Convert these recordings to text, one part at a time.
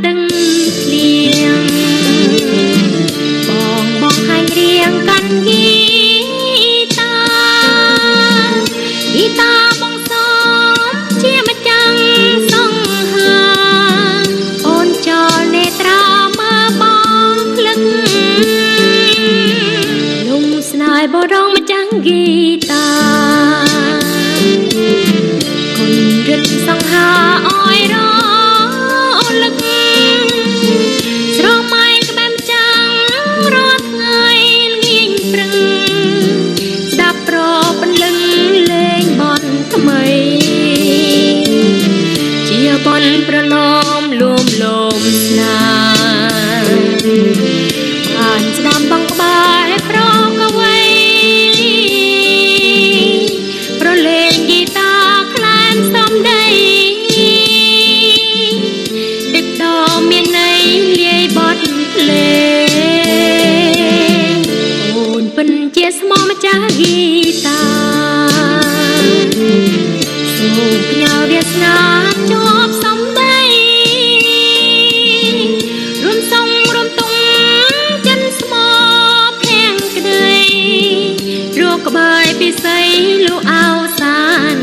từng liềng bong hai riêng căn guitar bong xóm chia mà chẳng song hà ôn cho nê tra mà bong lưng lung snai bò rong mà chẳng guitar con rít song hà oi đó lực rong mai cái bám trắng rót người nghiêng prừng đạp rò bên lưng lên bọn thầm mây chia bọn pra lom lùm lùm naผ่านสนามบังกบายเพราะกไว้เพราะเล่นกีตาร์คลานซ้อมได้ติดต่อเมียในเลี้ยบอดเลโอนเป็นเจสมอมาจากกีตาร์สูบยาวเวียดนามจบซ้อมได้รวมทรงรวมตุงจันสมอแพงกระเดยรัวกระบายปีใสลูเอาสาน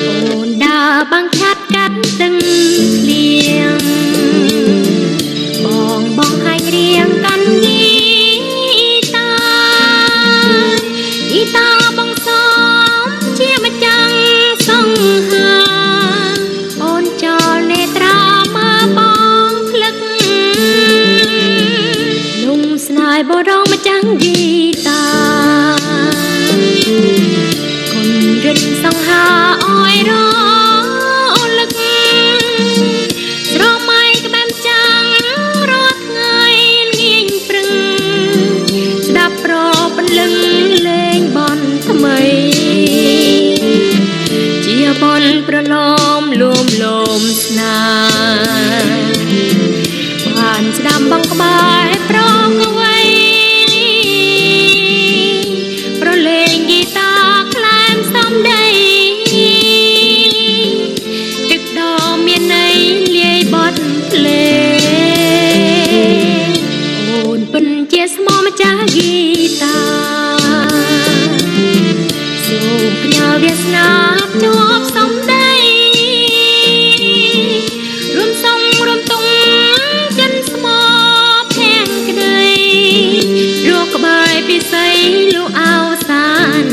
โอนดาบังคัดกัดตึงเลียงบองให้เรียงกันกีตาร์บองซ้อมเชี่ยมาจังสองหาโอนจอเนตรามาบองพลึกลุงสนายบร้องมาจังกีตาร์คนริดสองหาอ้อยร้องลึกร้องไม่กระแบมจังรอดเงยเงียงปรึงดับรอเป็นลึงเล่งบอลทำไมเจียบอลประลอมลมลมสนาผ่านสนามบังกบายเพราะเอาไว้เพราะเล่นกีตาร์คลานซ้อมได้ตึกดอเมียในเลี้ยบอดเลโอนเป็นเจสมอมาจากกีตาร์สูบยาวเวียดนามจบซ้อมได้รวมทรงรวมตุงจันสมอแพงกระเดยรัวกระบายปีใสลูเอาสาน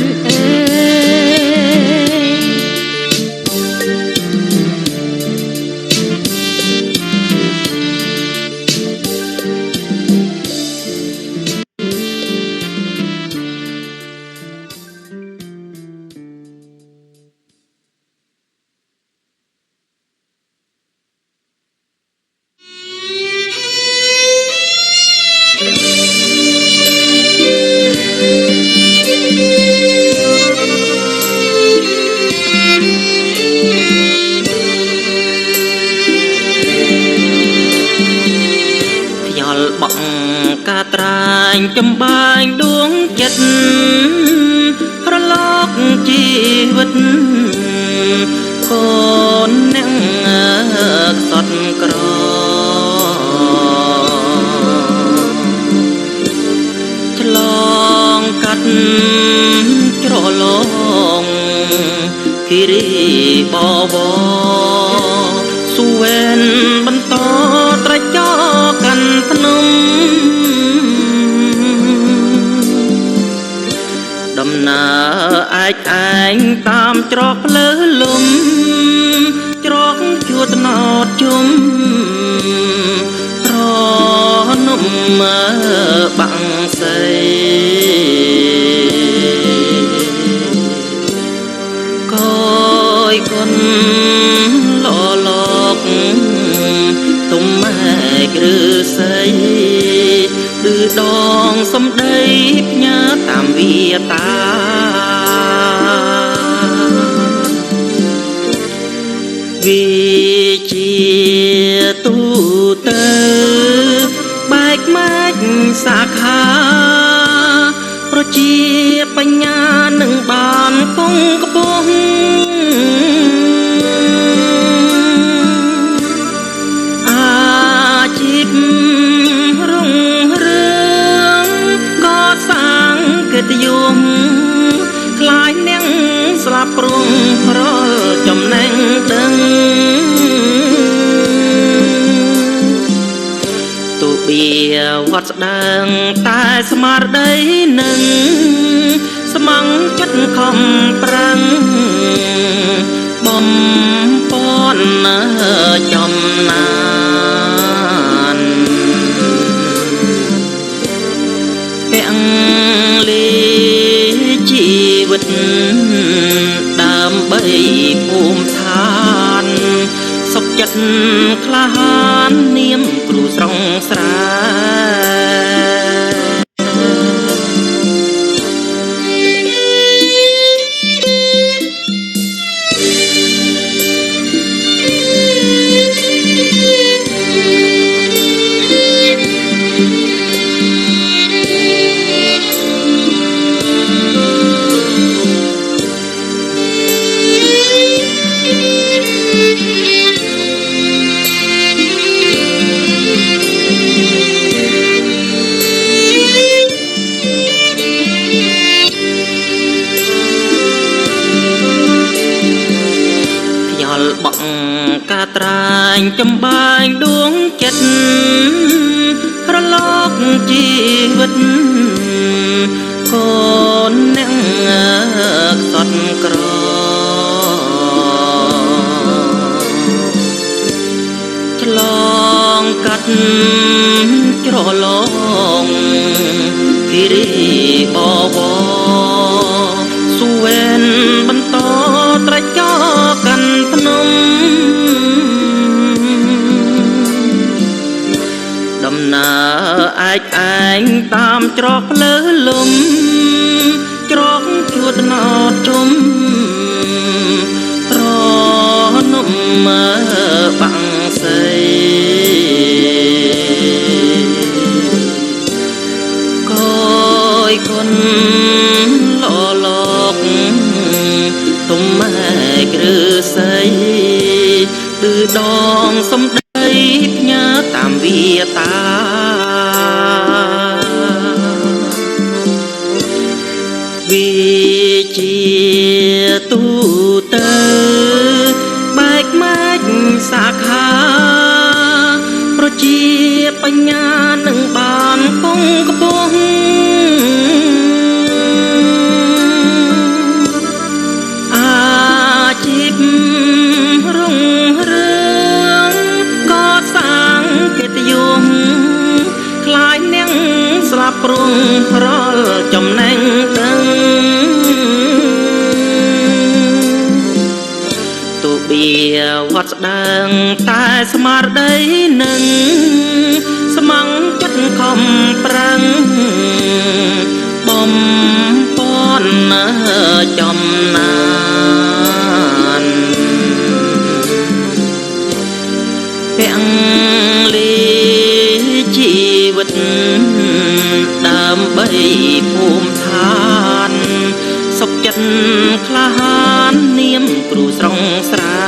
กาตรายจำบายดวงจิตพระลอกชีวิตก่อนนั่งสดกรอฉลองกัดจรลงคิริบอบสุเวนบรรทอตรจอกันพนมดำนาอายอายตามจรอกเลือลมจรอกชั่วตนอดจุ่มรอนุ่มมาบังใสคอยคนหล่อหลอกตุ้มแม่กรือใสดื้อดองสมได้พญา តាមវាតាវាជាទូទៅបែកម៉ាច់សាខាប្រជាបញ្ញានឹងបានគង់ក្បោះអាជីពរុងរឿងក៏សាងកិត្តិយសខ្លាយនាងស្លាប់ព្រងរលចំណេញដឹងទូបៀវត្តស្ដើងតែស្មារតីនឹងស្មងចិត្តខំប្រឹងបំពន់ចំណានទាំងលីជីវិតដើម្បីភូមិឋានសុខចិត្តក្លាហាននាមគ្រូស្រង់ស្រាបងកាត្រាញចំបាញដួងចិត្តរលកជីវិតកូនអ្នកខ្សត់ក្រឆ្លងកាត់ច្រឡងគិរីបវសុវែនបន្តត្រចកកាន់ភ្នំដំណើរឯកឯងតាមច្រកភ្លើលំច្រកជួតណោតជុំត្រនំបាំងសីកយគុណលលោកទុំម៉ែក្រឺស័យឌឺដងសំដីផ្ញើតាមវាតាវាជាទូទៅបែកម៉ាច់សាខាប្រជាបញ្ញានឹងបានគង់ក្បោះជីពរុងរឿងក៏សាងកិត្តិយសខ្លាយនាងស្លាប់ព្រងរលចំណេញដឹងទូបៀវត្តស្ដើងតែស្មារតីនឹងស្មងចិត្តខំប្រឹងបំពន់ចំណានទាំងលីជីវិតដើម្បីភូមិឋានសុខចិត្តក្លាហាននាមគ្រូស្រង់ស្រា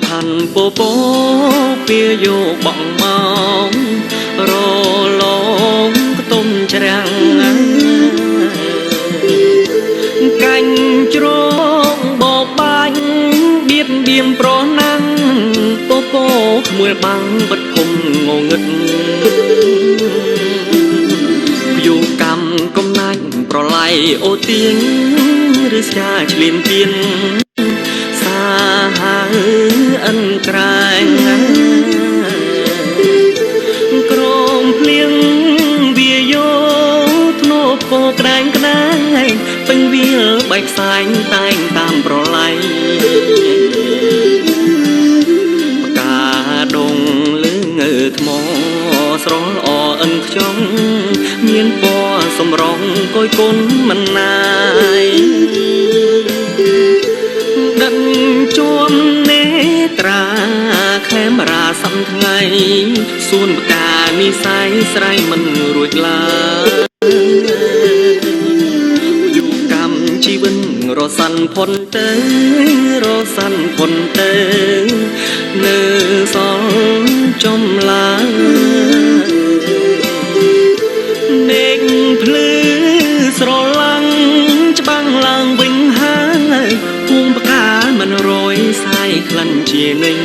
ផាន់ពោពោពីយោបងមករលងខ្ទុំច្រាំងកាញ់ជ្រងបបាញ់បៀតបៀនប្រណាំងពោពោក្មួយបាំងបិទគុំងងឹត កំណាញ់ប្រឡ័យអូទៀងឬស្យាឆ្លៀនទៀនសាហាអិនក្រែងក្រមភ្លៀងវាយោធ្នោពកក្ដែងក្ដែងពេញវាលបែកផ្សែងតែងតាមប្រឡ័យផ្កាដងលើងើថ្មស្រលអអិនខ្ចង់មានពណ៌សំរងកយគុណមិនណាយដិនជួមនេត្រាខេមរាសំថ្ងៃសួនផ្កានិស័យស្រ័យមិនរួចឡើយយុកម្មជីវិតរសាន់ផុនទៅរសាន់ផុនទៅនៅសល់ចំឡាមេឃភ្លឺស្រឡាំងច្បាំងឡើងវិញហើយភូមិផ្កាមិនរយសាយក្លិនជានិញ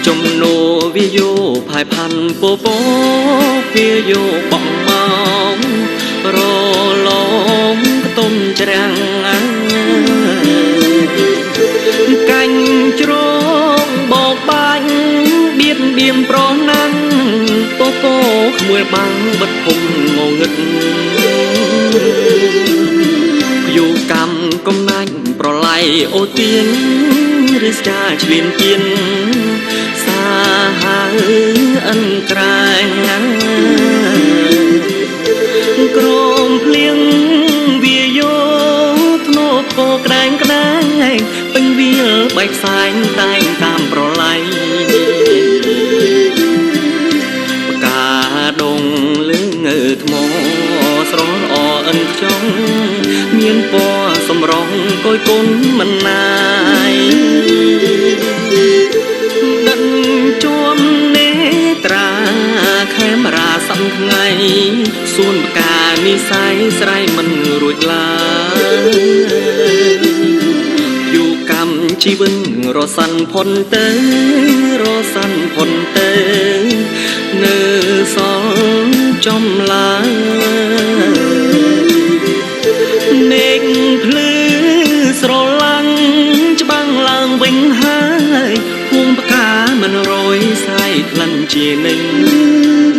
ចំនោវាយោផាយផាន់ពពវាយោបងមករលងខ្ទុំច្រាំងកាញ់ជ្រងបោកបាញ់បៀតបៀនប្រណាំងពពក្មួយបាំងបិទភុំងងឹតយុកម្មកំណាញ់ប្រឡ័យអូទៀងឬស្កាឆ្លៀនទៀនសាហាអិនក្រែងក្រមភ្លៀងវាយោធ្នោពកក្ដែងក្ដែងពេញវាលបែកផ្សែងតែងតាមប្រឡ័យផ្កាដងលើងើថ្មស្រលអអិនខ្ចង់មានពណ៌សំរងកយគុណមិនណាយដិនជួមនេត្រាខេមរាសំថ្ងៃសួនផ្កានិស័យស្រ័យមិនរួចឡើយយុកម្មជីវិតរសាន់ផុនទៅរសាន់ផុនទៅនៅសល់ចំឡាយមេឃភ្លឺស្រឡាំងច្បាំងឡើងវិញហើយភូមិផ្កាមិនរយសាយក្លិនជានិញ